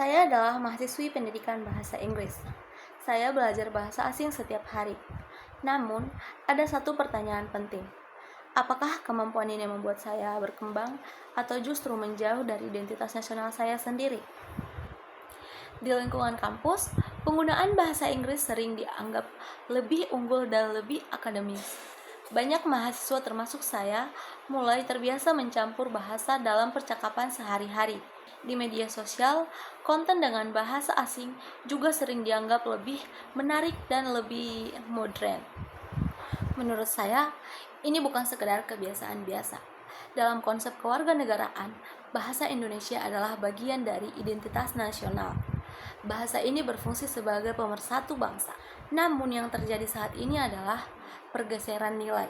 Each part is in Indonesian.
Saya adalah mahasiswi pendidikan bahasa Inggris. Saya belajar bahasa asing setiap hari. Namun, ada satu pertanyaan penting. Apakah kemampuan ini membuat saya berkembang atau justru menjauh dari identitas nasional saya sendiri? Di lingkungan kampus, penggunaan bahasa Inggris sering dianggap lebih unggul dan lebih akademis. Banyak mahasiswa termasuk saya mulai terbiasa mencampur bahasa dalam percakapan sehari-hari. Di media sosial, konten dengan bahasa asing juga sering dianggap lebih menarik dan lebih modern. Menurut saya, ini bukan sekedar kebiasaan biasa. Dalam konsep kewarganegaraan, bahasa Indonesia adalah bagian dari identitas nasional. Bahasa ini berfungsi sebagai pemersatu bangsa. Namun yang terjadi saat ini adalah pergeseran nilai.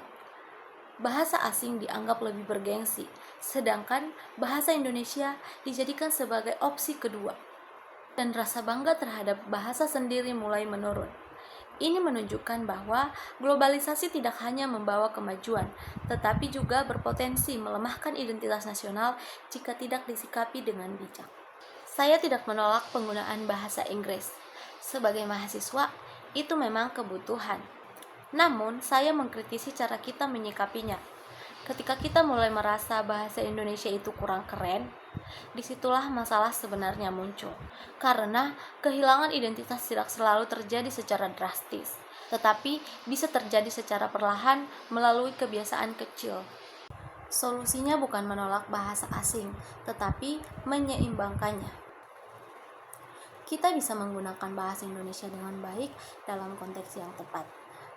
Bahasa asing dianggap lebih bergengsi, sedangkan bahasa Indonesia dijadikan sebagai opsi kedua. Dan rasa bangga terhadap bahasa sendiri mulai menurun. Ini menunjukkan bahwa globalisasi tidak hanya membawa kemajuan, tetapi juga berpotensi melemahkan identitas nasional jika tidak disikapi dengan bijak. Saya tidak menolak penggunaan bahasa Inggris. Sebagai mahasiswa, itu memang kebutuhan. Namun, saya mengkritisi cara kita menyikapinya. Ketika kita mulai merasa bahasa Indonesia itu kurang keren, disitulah masalah sebenarnya muncul. Karena kehilangan identitas tidak selalu terjadi secara drastis, tetapi bisa terjadi secara perlahan melalui kebiasaan kecil. Solusinya bukan menolak bahasa asing, tetapi menyeimbangkannya. Kita bisa menggunakan bahasa Indonesia dengan baik dalam konteks yang tepat.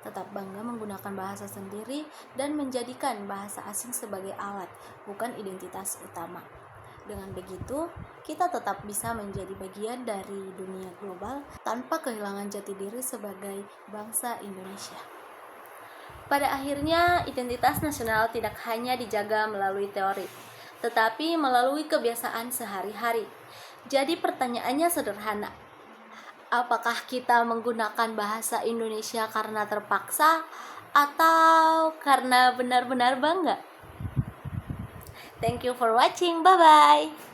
Tetap bangga menggunakan bahasa sendiri dan menjadikan bahasa asing sebagai alat, bukan identitas utama. Dengan begitu, kita tetap bisa menjadi bagian dari dunia global tanpa kehilangan jati diri sebagai bangsa Indonesia. Pada akhirnya, identitas nasional tidak hanya dijaga melalui teori, tetapi melalui kebiasaan sehari-hari. Jadi pertanyaannya sederhana. Apakah kita menggunakan bahasa Indonesia karena terpaksa atau karena benar-benar bangga? Thank you for watching. Bye-bye.